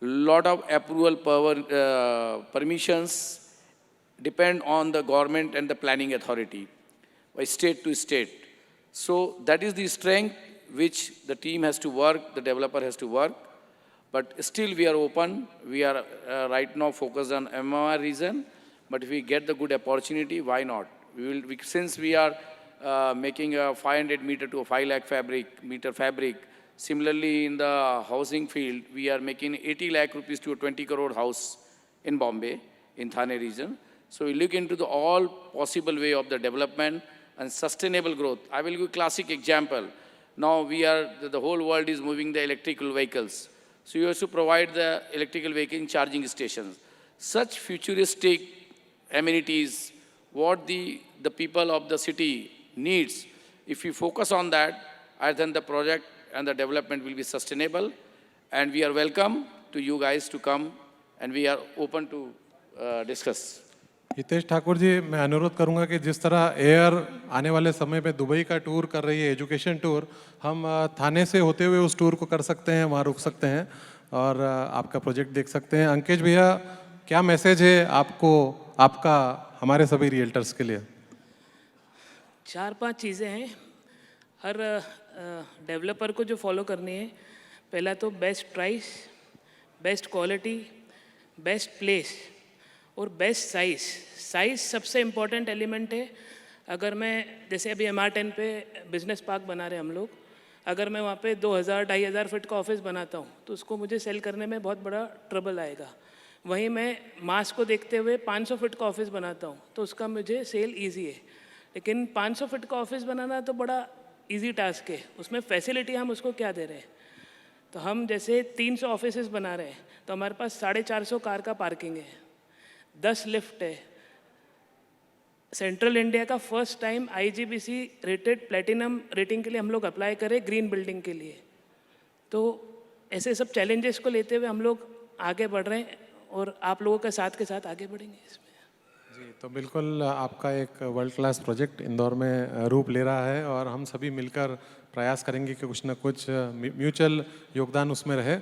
lot of approval power, permissions depend on the government and the planning authority, by state to state. So that is the strength which the team has to work, the developer has to work. But still we are open. We are right now focused on MMR region. But if we get the good opportunity, why not? Since we are making a 500 meter to a 5 lakh meter fabric, similarly in the housing field, we are making 80 lakh rupees to a 20 crore house in Bombay, in Thane region. So we look into the all possible way of the development and sustainable growth. I will give a classic example. Now the whole world is moving the electrical vehicles. So you have to provide the electrical vehicle charging stations. Such futuristic amenities, what the people of the city needs, if we focus on that, I think the project and the development will be sustainable. And we are welcome to you guys to come, and we are open to discuss. Hitesh Thakur ji, मैं अनुरोध करूंगा कि जिस तरह air आने वाले समय में दुबई का टूर कर रही है, एजुकेशन टूर, हम थाने से होते हुए उस टूर को कर सकते हैं, वहाँ रुक सकते हैं और आपका प्रोजेक्ट देख सकते हैं। अंकेश भैया, क्या मैसेज है आपको, आपका हमारे सभी रियल्टर्स के लिए? 4-5 चीज़ें हैं हर डेवलपर को जो फॉलो करनी है। पहला तो best price, best quality, best place और बेस्ट साइज़। साइज़ सबसे इम्पॉर्टेंट एलिमेंट है। अगर मैं जैसे अभी MR10 पे बिजनेस पार्क बना रहे हम लोग, अगर मैं वहाँ पे 2000-2500 फीट का ऑफिस बनाता हूँ तो उसको मुझे सेल करने में बहुत बड़ा ट्रबल आएगा। वहीं मैं मास को देखते हुए 500 फीट का ऑफिस बनाता हूँ तो उसका मुझे सेल ईजी है। लेकिन 500 फीट का ऑफिस बनाना तो बड़ा ईजी टास्क है, उसमें फैसिलिटी हम उसको क्या दे रहे हैं। तो हम जैसे 300 ऑफिसेज बना रहे हैं तो हमारे पास 450 कार का पार्किंग है, 10 लिफ्ट है। सेंट्रल इंडिया का first time IGBC rated platinum rating के लिए हम लोग अप्लाई करें ग्रीन बिल्डिंग के लिए। तो ऐसे सब चैलेंजेस को लेते हुए हम लोग आगे बढ़ रहे हैं और आप लोगों के साथ आगे बढ़ेंगे इसमें। जी, तो बिल्कुल आपका एक वर्ल्ड क्लास प्रोजेक्ट इंदौर में रूप ले रहा है और हम सभी मिलकर प्रयास करेंगे कि कुछ ना कुछ म्यूचुअल योगदान उसमें रहे।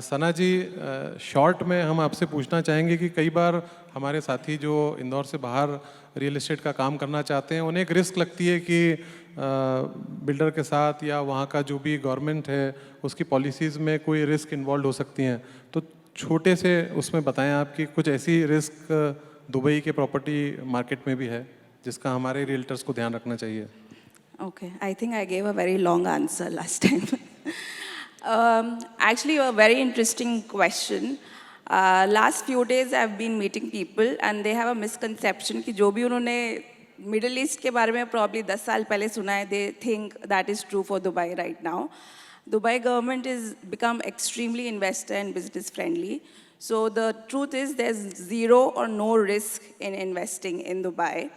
सना जी, शॉर्ट में हम आपसे पूछना चाहेंगे कि कई बार हमारे साथी जो इंदौर से बाहर रियल एस्टेट का काम करना चाहते हैं, उन्हें एक रिस्क लगती है कि बिल्डर के साथ या वहाँ का जो भी गवर्नमेंट है उसकी पॉलिसीज़ में कोई रिस्क इन्वॉल्व हो सकती हैं। तो छोटे से उसमें बताएं आप कि कुछ ऐसी रिस्क दुबई के प्रॉपर्टी मार्केट में भी है जिसका हमारे रियल्टर्स को ध्यान रखना चाहिए। Okay, I think I gave a very long answer last time. Actually, a very interesting question. Last few days I've been meeting people and they have a misconception कि जो भी उन्होंने मिडिल ईस्ट के बारे में probably 10 साल पहले सुना है, they think that is true for Dubai right now. Dubai government is become extremely investor and business friendly. So the truth is there's zero or no risk in investing in Dubai.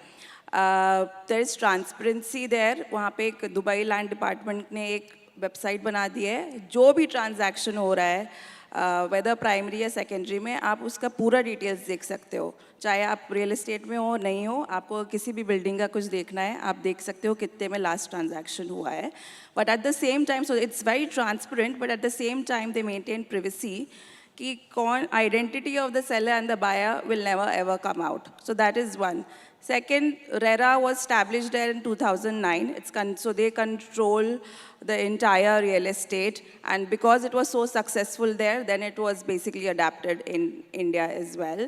There is transparency there. वहाँ पे एक Dubai land department ने एक website बना दी है, जो भी transaction हो रहा है वेदर प्राइमरी या सेकेंडरी में, आप उसका पूरा डिटेल्स देख सकते हो। चाहे आप रियल एस्टेट में हो नहीं हो, आपको किसी भी बिल्डिंग का कुछ देखना है, आप देख सकते हो कितने में लास्ट ट्रांजैक्शन हुआ है। But at the same time, so it's very transparent, but at the same time they maintain privacy कि कौन identity of the seller and the buyer will never ever come out. So that is one. Second, RERA was established there in 2009. So they control the entire real estate, and because it was so successful there, then it was basically adapted in India as well.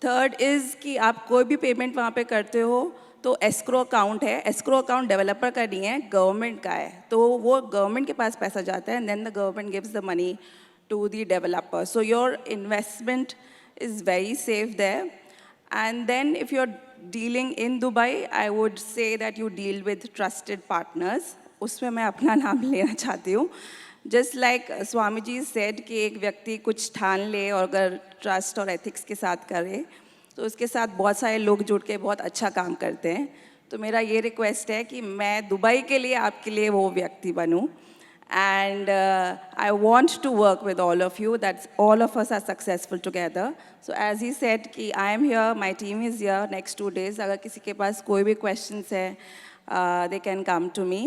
Third is कि आप कोई भी payment वहाँ पे करते हो तो escrow account है, escrow account developer का नहीं है, government का है, तो वो government के पास पैसा जाता है and then the government gives the money to the developer. So your investment is very safe there. And then if you're dealing in Dubai, I would say that you deal with trusted partners. उसमें मैं अपना नाम लेना चाहती हूँ. Just like Swami ji said कि एक व्यक्ति कुछ ठान ले और अगर ट्रस्ट और एथिक्स के साथ करे तो उसके साथ बहुत सारे लोग जुड़ के बहुत अच्छा काम करते हैं. तो मेरा ये रिक्वेस्ट है कि मैं दुबई के लिए आपके लिए वो व्यक्ति बनूँ. And I want to work with all of you, that all of us are successful together. So as he said, कि I am here, my team is here next 2 days. अगर किसी के पास कोई भी questions है, they can come to me.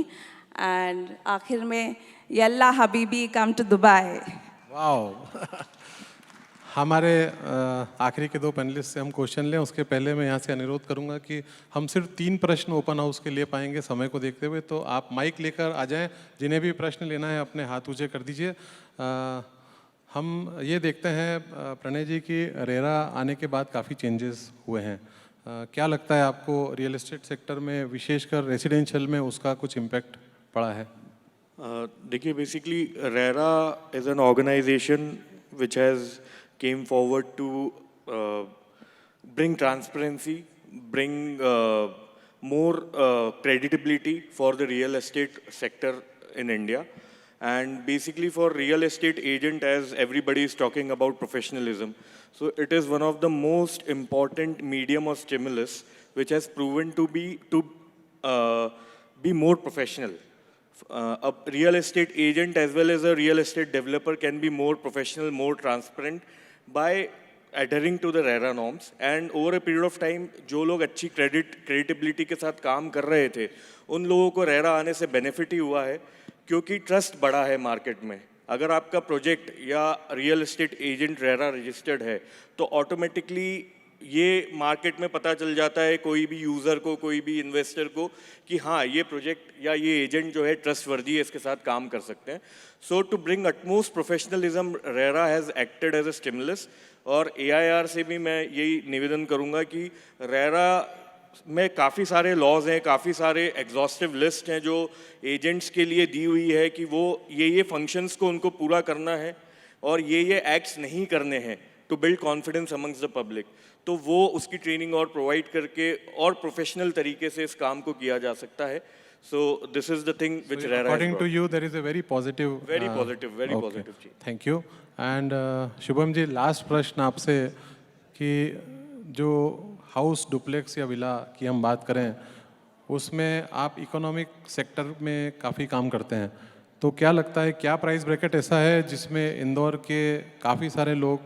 And आखिर में, Yalla Habibi, come to Dubai. Wow. हमारे आखिरी के दो पैनलिस्ट से हम क्वेश्चन लें, उसके पहले मैं यहाँ से अनुरोध करूँगा कि हम सिर्फ 3 प्रश्न ओपन हाउस के लिए पाएंगे समय को देखते हुए, तो आप माइक लेकर आ जाएं। जिन्हें भी प्रश्न लेना है अपने हाथ ऊंचे कर दीजिए। हम ये देखते हैं प्रणय जी की रेरा आने के बाद काफ़ी चेंजेस हुए हैं। क्या लगता है आपको रियल एस्टेट सेक्टर में, विशेषकर रेजिडेंशियल में, उसका कुछ इम्पैक्ट पड़ा है? देखिए, basically RERA is an organization which has came forward to bring transparency, bring more credibility for the real estate sector in India. And basically for real estate agent, as everybody is talking about professionalism, so it is one of the most important medium or stimulus which has proven to be more professional. A real estate agent as well as a real estate developer can be more professional, more transparent by adhering to the RERA norms. And over a period of time, जो लोग अच्छी credibility के साथ काम कर रहे थे, उन लोगों को RERA आने से benefit ही हुआ है, क्योंकि trust बढ़ा है market में। अगर आपका प्रोजेक्ट या real estate agent RERA registered है, तो ऑटोमेटिकली ये मार्केट में पता चल जाता है कोई भी यूज़र को, कोई भी इन्वेस्टर को, कि हाँ, ये प्रोजेक्ट या ये एजेंट जो है ट्रस्टवर्दी है, इसके साथ काम कर सकते हैं। So to bring utmost professionalism, RERA has acted as a stimulus. और AIR से भी मैं यही निवेदन करूँगा कि रेरा में काफ़ी सारे लॉज हैं, काफ़ी सारे एग्जॉस्टिव लिस्ट हैं जो एजेंट्स के लिए दी हुई है कि वो ये फंक्शंस को उनको पूरा करना है और ये एक्ट्स नहीं करने हैं to build confidence amongst the public. तो वो उसकी ट्रेनिंग और प्रोवाइड करके और प्रोफेशनल तरीके से इस काम को किया जा सकता है। So this is the thing which RERA according to you there is a very positive very positive जी। Thank you. And Shubham ji, last प्रश्न आपसे कि जो हाउस, डुप्लेक्स या विला की हम बात करें, उसमें आप इकोनॉमिक सेक्टर में काफ़ी काम करते हैं, तो क्या लगता है, क्या प्राइस ब्रैकेट ऐसा है जिसमें इंदौर के काफ़ी सारे लोग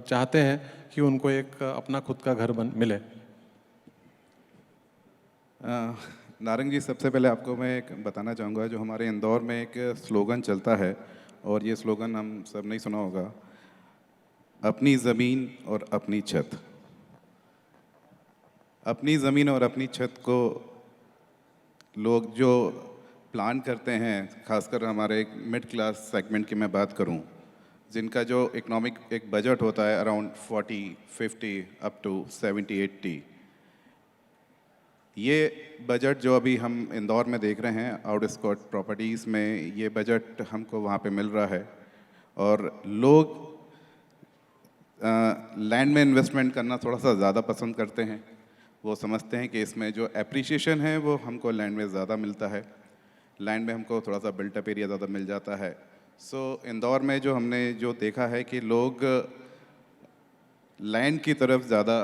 चाहते हैं कि उनको एक अपना खुद का घर मिले? नारंग जी, सबसे पहले आपको मैं एक बताना चाहूँगा, जो हमारे इंदौर में एक स्लोगन चलता है, और ये स्लोगन हम सब नहीं सुना होगा, अपनी ज़मीन और अपनी छत। अपनी ज़मीन और अपनी छत को लोग जो प्लान करते हैं, खासकर हमारे एक मिड क्लास सेगमेंट की मैं बात करूं, जिनका जो इकोनॉमिक एक बजट होता है अराउंड 40-50 अप टू 70-80, ये बजट जो अभी हम इंदौर में देख रहे हैं आउटस्कर्ट प्रॉपर्टीज़ में, ये बजट हमको वहाँ पे मिल रहा है। और लोग लैंड में इन्वेस्टमेंट करना थोड़ा सा ज़्यादा पसंद करते हैं। वो समझते हैं कि इसमें जो एप्रिसिएशन है वो हमको लैंड में ज़्यादा मिलता है, लैंड में हमको थोड़ा सा बिल्टअप एरिया ज़्यादा मिल जाता है। सो इंदौर में जो हमने जो देखा है कि लोग लैंड की तरफ ज़्यादा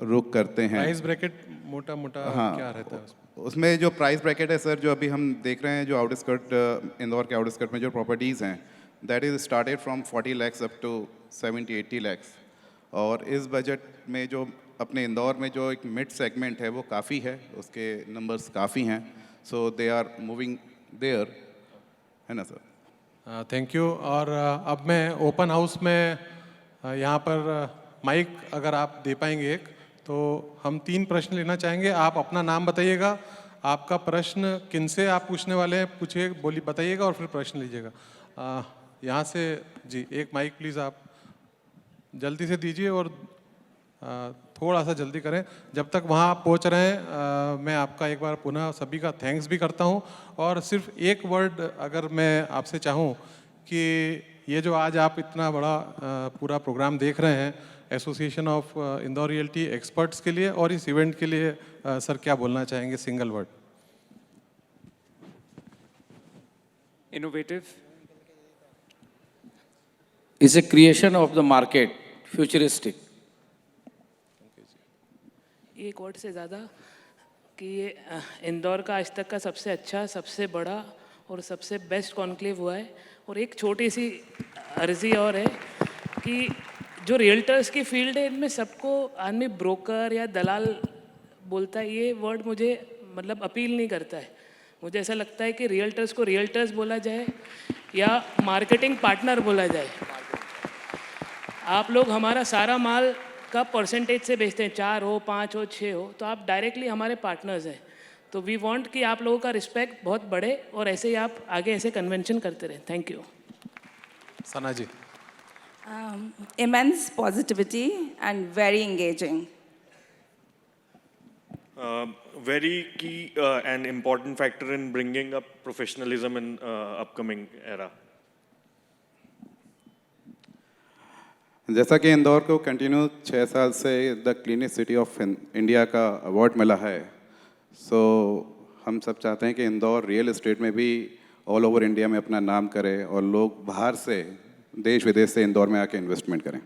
रुख करते हैं। प्राइस ब्रैकेट मोटा हाँ, क्या रहता है उसमें जो प्राइस ब्रैकेट है सर, जो अभी हम देख रहे हैं, जो आउटस्कर्ट इंदौर के आउटस्कर्ट में जो प्रॉपर्टीज़ हैं, that is started from 40 lakhs up to 70-80 lakhs। और इस बजट में जो अपने इंदौर में जो एक मिड सेगमेंट है वो काफ़ी है, उसके नंबर्स काफ़ी हैं। सो दे आर मूविंग देयर, है ना सर? Thank you. और अब मैं ओपन हाउस में यहाँ पर माइक अगर आप दे पाएंगे एक, तो हम 3 प्रश्न लेना चाहेंगे। आप अपना नाम बताइएगा, आपका प्रश्न किनसे आप पूछने वाले हैं पूछिए, बताइएगा और फिर प्रश्न लीजिएगा। यहाँ से जी, एक माइक प्लीज़ आप जल्दी से दीजिए और थोड़ा सा जल्दी करें। जब तक वहाँ आप पहुँच रहे हैं, मैं आपका एक बार पुनः सभी का थैंक्स भी करता हूँ। और सिर्फ एक वर्ड अगर मैं आपसे चाहूँ कि ये जो आज आप इतना बड़ा पूरा प्रोग्राम देख रहे हैं association of Indore realty experts के लिए, और इस इवेंट के लिए सर क्या बोलना चाहेंगे, single word? Innovative is a creation of the market, futuristic. एक वर्ड से ज़्यादा कि ये इंदौर का आज तक का सबसे अच्छा, सबसे बड़ा और सबसे बेस्ट कॉन्क्लेव हुआ है। और एक छोटी सी अर्जी और है कि जो रियल्टर्स की फील्ड है, इनमें सबको आदमी ब्रोकर या दलाल बोलता है, ये वर्ड मुझे मतलब अपील नहीं करता है। मुझे ऐसा लगता है कि रियल्टर्स को रियल्टर्स बोला जाए या मार्केटिंग पार्टनर बोला जाए। आप लोग हमारा सारा माल का परसेंटेज से बेचते हैं, 4 हो 5 हो 6 हो, तो आप डायरेक्टली हमारे पार्टनर्स हैं। तो वी वांट कि आप लोगों का रिस्पेक्ट बहुत बढ़े और ऐसे ही आप आगे ऐसे कन्वेंशन करते रहें। Thank you. Sana ji. Immense positivity and very engaging. Very key and important factor in bringing up professionalism in upcoming era. जैसा कि इंदौर को कंटिन्यू 6 साल से the cleanest city of India का अवार्ड मिला है, सो हम सब चाहते हैं कि इंदौर रियल एस्टेट में भी ऑल ओवर इंडिया में अपना नाम करे और लोग बाहर से देश विदेश से इंदौर में आके इन्वेस्टमेंट करें।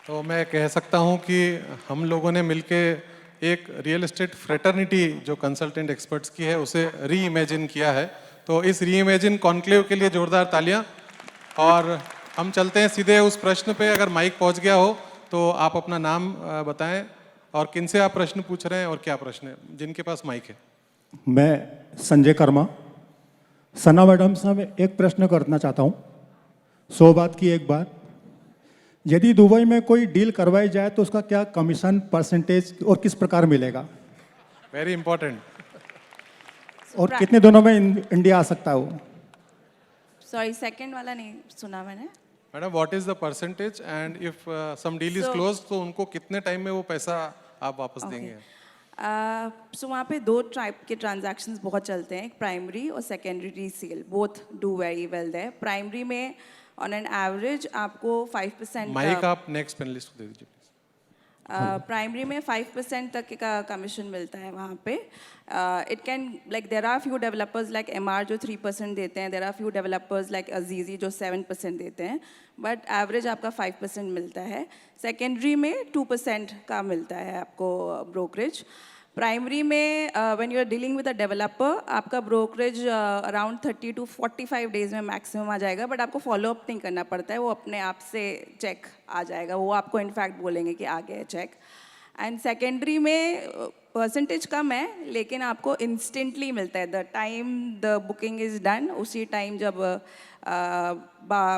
तो मैं कह सकता हूं कि हम लोगों ने मिलके एक रियल एस्टेट फ्रेटर्निटी जो कंसल्टेंट एक्सपर्ट्स की है उसे री इमेजिन किया है। तो इस री इमेजिन कॉन्क्लेव के लिए जोरदार तालियां। और हम चलते हैं सीधे उस प्रश्न पे। अगर माइक पहुंच गया हो तो आप अपना नाम बताएं और किनसे आप प्रश्न पूछ रहे हैं और क्या प्रश्न है, जिनके पास माइक है। मैं संजय कर्मा। सना मैडम से मैं एक प्रश्न करना चाहता हूँ। 100 बात की एक बात, यदि दुबई में कोई डील करवाई जाए तो उसका क्या कमीशन परसेंटेज और किस प्रकार मिलेगा, वेरी इंपॉर्टेंट। और कितने दिनों में इंडिया आ सकता है वो? Sorry, second वाला नहीं सुना मैंने। Madam, what is the percentage and if some deal is close तो उनको कितने टाइम में वो पैसा आप वापस देंगे? सो वहाँ पे 2 टाइप के ट्रांजैक्शंस बहुत चलते हैं, एक प्राइमरी और secondary resale, both do very well there. Primary में ऑन एन एवरेज आपको 5% माइक आप नेक्स्ट पैनलिस्ट को दे दीजिए। प्राइमरी में 5% तक का कमीशन मिलता है वहाँ पे। It can like there are few developers like MR जो 3% देते हैं, there are few developers like अजीजी जो 7% देते हैं, बट एवरेज आपका 5% मिलता है। सेकेंडरी में 2% का मिलता है आपको ब्रोकरेज। प्राइमरी में when you are dealing with a developer आपका ब्रोकरेज अराउंड 30 to 45 डेज में मैक्सिमम आ जाएगा, बट आपको फॉलो अप नहीं करना पड़ता है, वो अपने आप से चेक आ जाएगा, वो आपको इनफैक्ट बोलेंगे कि आ गया है चेक। एंड सेकेंडरी में परसेंटेज कम है लेकिन आपको इंस्टेंटली मिलता है, the time the booking is done, उसी टाइम जब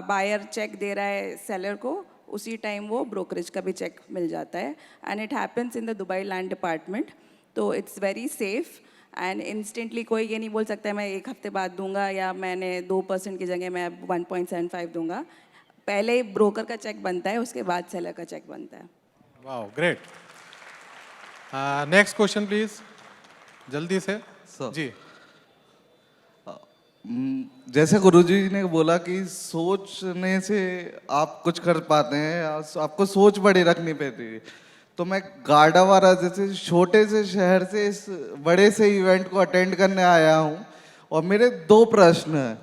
बायर चेक दे रहा है सेलर को उसी टाइम वो ब्रोकरेज का भी चेक मिल जाता है। And it happens in the Dubai land department, तो it's very safe and instantly कोई ये नहीं बोल सकता है मैं 1 हफ्ते बाद दूंगा या मैंने 2% की जगह मैं 1.75 दूंगा। पहले ही ब्रोकर का चेक बनता है, उसके बाद सेलर का चेक बनता है। Wow, great. Next question please, जल्दी से। जी। जैसे गुरुजी ने बोला कि सोचने से आप कुछ कर पाते हैं, आपको सोच बड़ी रखनी पड़ती है, तो मैं गाडावारा जैसे छोटे से शहर से इस बड़े से इवेंट को अटेंड करने आया हूँ और मेरे 2 प्रश्न हैं।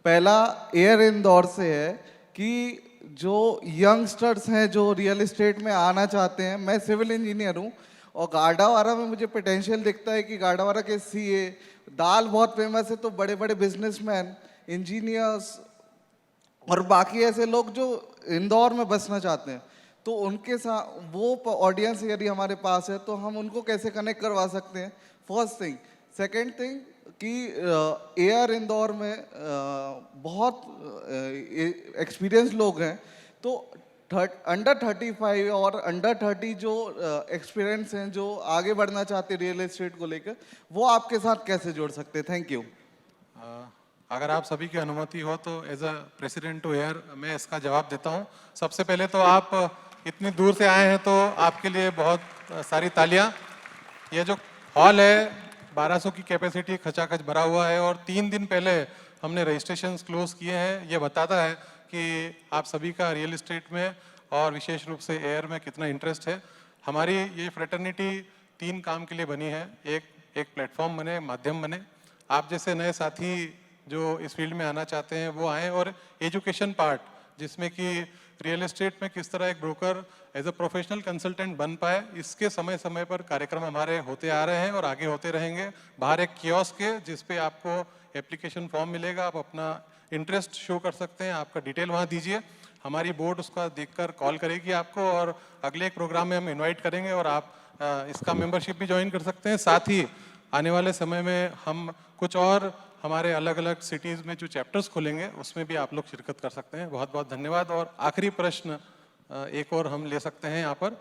पहला एयर इंदौर से है कि जो यंगस्टर्स हैं जो रियल एस्टेट में आना चाहते हैं, मैं सिविल इंजीनियर हूँ और गाडावारा में मुझे पोटेंशियल दिखता है कि गाडावारा के CA दाल बहुत फेमस है, तो बड़े बड़े बिजनेसमैन, इंजीनियर्स और बाकी ऐसे लोग जो इंदौर में बसना चाहते हैं, तो उनके साथ वो ऑडियंस यदि हमारे पास है तो हम उनको कैसे कनेक्ट करवा सकते हैं, फर्स्ट थिंग। सेकंड थिंग कि एयर इंदौर में बहुत एक्सपीरियंस लोग हैं, तो अंडर 35 और अंडर 30 जो एक्सपीरियंस हैं जो आगे बढ़ना चाहते हैं रियल एस्टेट को लेकर, वो आपके साथ कैसे जोड़ सकते हैं? Thank you. अगर आप सभी की अनुमति हो तो as a president to air मैं इसका जवाब देता हूँ। सबसे पहले तो आप इतनी दूर से आए हैं तो आपके लिए बहुत सारी तालियां। ये जो हॉल है 1200 की कैपेसिटी खचाखच भरा हुआ है और 3 दिन पहले हमने रजिस्ट्रेशन क्लोज किए हैं। ये बताता है कि आप सभी का रियल एस्टेट में और विशेष रूप से एयर में कितना इंटरेस्ट है। हमारी ये फ्रेटर्निटी 3 काम के लिए बनी है। एक प्लेटफॉर्म बने, माध्यम बने, आप जैसे नए साथी जो इस फील्ड में आना चाहते हैं वो आएँ, और एजुकेशन पार्ट जिसमें कि रियल एस्टेट में किस तरह एक broker as a professional consultant बन पाए, इसके समय समय पर कार्यक्रम हमारे होते आ रहे हैं और आगे होते रहेंगे। बाहर एक कियोस्क है जिस पे आपको एप्लीकेशन फॉर्म मिलेगा, आप अपना इंटरेस्ट शो कर सकते हैं, आपका डिटेल वहाँ दीजिए, हमारी बोर्ड उसका देखकर कॉल करेगी आपको और अगले एक प्रोग्राम में हम इन्वाइट करेंगे और आप इसका मेंबरशिप भी ज्वाइन कर सकते हैं। साथ ही आने वाले समय में हम कुछ और हमारे अलग अलग सिटीज़ में जो चैप्टर्स खोलेंगे उसमें भी आप लोग शिरकत कर सकते हैं। बहुत बहुत धन्यवाद। और आखिरी प्रश्न एक और हम ले सकते हैं यहाँ पर।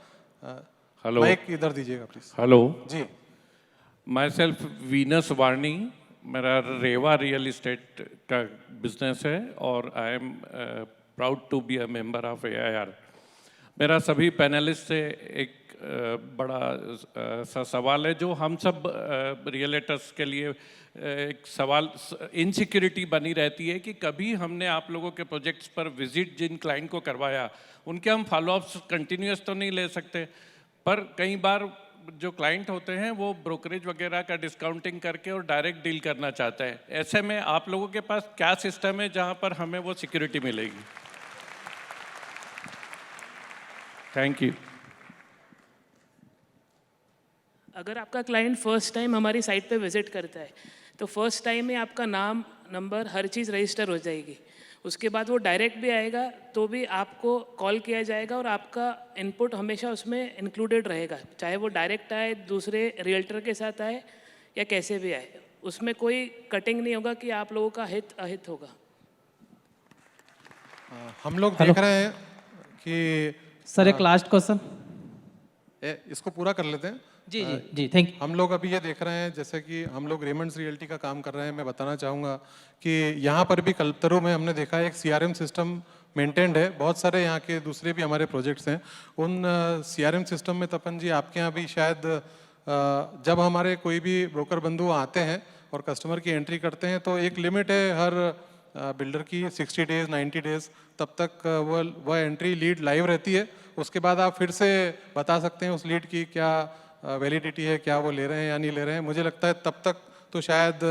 हेलो। माइक इधर दीजिएगा प्लीज। हेलो, जी। माई सेल्फ वीनस वार्नी, मेरा रेवा रियल इस्टेट का बिजनेस है और I am proud to be a member of AIR। मेरा सभी पैनलिस्ट से एक बड़ा सा सवाल है जो हम सब रियलेटर्स के लिए एक सवाल, इनसिक्योरिटी बनी रहती है कि कभी हमने आप लोगों के प्रोजेक्ट्स पर विजिट जिन क्लाइंट को करवाया उनके हम फॉलोअप्स कंटिन्यूस तो नहीं ले सकते, पर कई बार जो क्लाइंट होते हैं वो ब्रोकरेज वगैरह का डिस्काउंटिंग करके और डायरेक्ट डील करना चाहते हैं। ऐसे में आप लोगों के पास क्या सिस्टम है जहां पर हमें वो सिक्योरिटी मिलेगी? Thank you. अगर आपका क्लाइंट फर्स्ट टाइम हमारी साइट पे विजिट करता है तो फर्स्ट टाइम में आपका नाम, नंबर, हर चीज़ रजिस्टर हो जाएगी। उसके बाद वो डायरेक्ट भी आएगा तो भी आपको कॉल किया जाएगा और आपका इनपुट हमेशा उसमें इंक्लूडेड रहेगा, चाहे वो डायरेक्ट आए, दूसरे रियल्टर के साथ आए या कैसे भी आए। उसमें कोई कटिंग नहीं होगा कि आप लोगों का हित अहित होगा। हम लोग देख रहे हैं कि सर एक लास्ट क्वेश्चन। इसको पूरा कर लेते हैं। जी जी जी, थैंक यू। हम लोग अभी ये देख रहे हैं, जैसे कि हम लोग रेमंड्स रियल्टी का काम कर रहे हैं। मैं बताना चाहूँगा कि यहाँ पर भी कल्पतरू में हमने देखा है एक CRM सिस्टम मेंटेन्ड है। बहुत सारे यहाँ के दूसरे भी हमारे प्रोजेक्ट्स हैं। उन CRM सिस्टम में तपन जी आपके यहाँ भी शायद जब हमारे कोई भी ब्रोकर बंधु आते हैं और कस्टमर की एंट्री करते हैं तो एक लिमिट है हर बिल्डर की 60 डेज 90 डेज, तब तक वह एंट्री लीड लाइव रहती है। उसके बाद आप फिर से बता सकते हैं उस लीड की क्या वैलिडिटी है, क्या वो ले रहे हैं या नहीं ले रहे हैं। मुझे लगता है तब तक तो शायद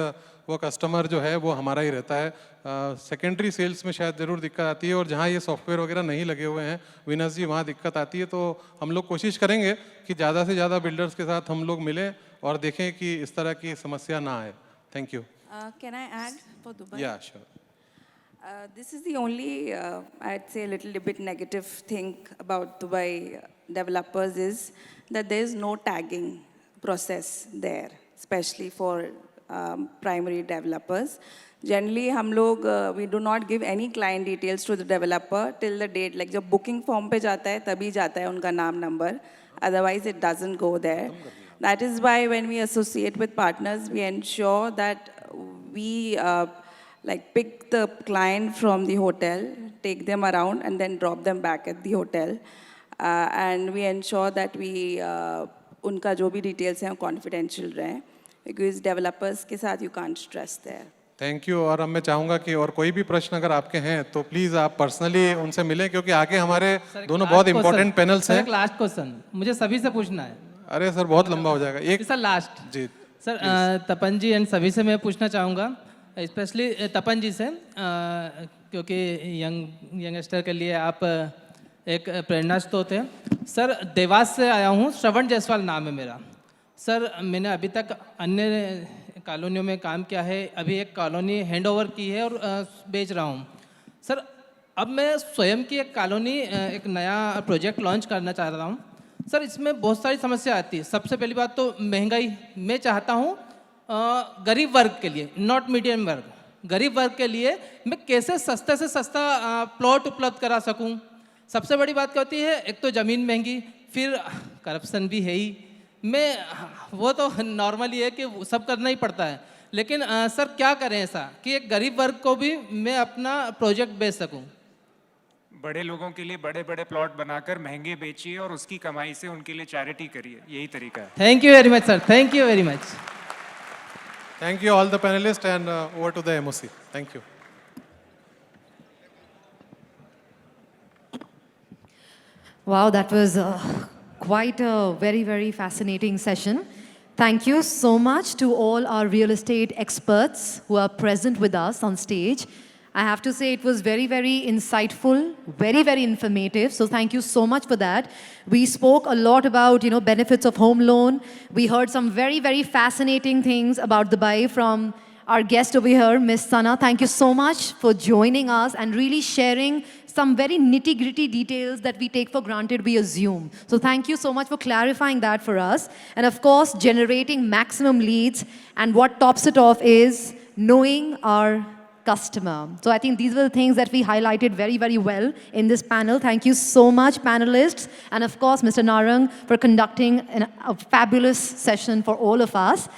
वो कस्टमर जो है वो हमारा ही रहता है। सेकेंडरी सेल्स में शायद ज़रूर दिक्कत आती है और जहाँ ये सॉफ्टवेयर वगैरह नहीं लगे हुए हैं विनस जी, वहाँ दिक्कत आती है। तो हम लोग कोशिश करेंगे कि ज़्यादा से ज़्यादा बिल्डर्स के साथ हम लोग मिलें और देखें कि इस तरह की समस्या ना आए। Thank you. Can I add for Dubai? या sure. This is the only, I'd say, a little bit negative thing about Dubai developers is that there is no tagging process there, especially for primary developers. Generally, हम लोग we do not give any client details to the developer till the date, like जब booking form पे जाता है तभी जाता है उनका नाम number, otherwise it doesn't go there. That is why when we associate with partners, we ensure that we like pick the client from the hotel, take them around and then drop them back at the hotel. And we ensure that we उनका जो भी details हैं confidential रहें, because developers के साथ you can't trust there. Thank you. और अब मैं चाहूँगा कि और कोई भी प्रश्न अगर आपके हैं तो प्लीज़ आप पर्सनली उनसे मिलें, क्योंकि आगे हमारे दोनों बहुत इंपॉर्टेंट पैनल्स हैं। एक लास्ट क्वेश्चन मुझे सभी से पूछना है। अरे सर बहुत लंबा हो जाएगा। एक सर लास्ट। जी सर तपन जी एंड सभी से मैं पूछना चाहूँगा, स्पेशली तपन जी से, क्योंकि यंगस्टर के लिए आप एक प्रेरणा स्रोत है। सर देवास से आया हूँ, श्रवण जायसवाल नाम है मेरा। सर मैंने अभी तक अन्य कॉलोनियों में काम किया है, अभी एक कॉलोनी हैंड ओवर की है और बेच रहा हूँ। सर अब मैं स्वयं की एक कॉलोनी, एक नया प्रोजेक्ट लॉन्च करना चाह रहा हूँ। सर इसमें बहुत सारी समस्या आती है। सबसे पहली बात तो महंगाई। मैं चाहता हूँ गरीब वर्ग के लिए, नॉट मीडियम वर्ग, गरीब वर्ग के लिए मैं कैसे सस्ते से सस्ता प्लॉट उपलब्ध करा सकूँ। सबसे बड़ी बात क्या होती है, एक तो ज़मीन महंगी, फिर करप्शन भी है ही। मैं वो तो नॉर्मली है कि सब करना ही पड़ता है, लेकिन सर क्या करें ऐसा कि एक गरीब वर्ग को भी मैं अपना प्रोजेक्ट बेच सकूं। बड़े लोगों के लिए बड़े बड़े प्लॉट बनाकर महंगे बेचिए और उसकी कमाई से उनके लिए चैरिटी करिए, यही तरीका है। Thank you very much sir, thank you very much. Thank you all the panelist and over to the MOC। Thank you. Wow, that was quite a very, very fascinating session. Thank you so much to all our real estate experts who are present with us on stage. I have to say it was very, very insightful, very, very informative. So thank you so much for that. We spoke a lot about, benefits of home loan. We heard some very, very fascinating things about Dubai from our guest over here, Ms. Sana. Thank you so much for joining us and really sharing some very nitty-gritty details that we take for granted, we assume. So thank you so much for clarifying that for us. And of course, generating maximum leads. And what tops it off is knowing our customer. So I think these were the things that we highlighted very, very well in this panel. Thank you so much, panelists. And of course, Mr. Narang, for conducting a fabulous session for all of us.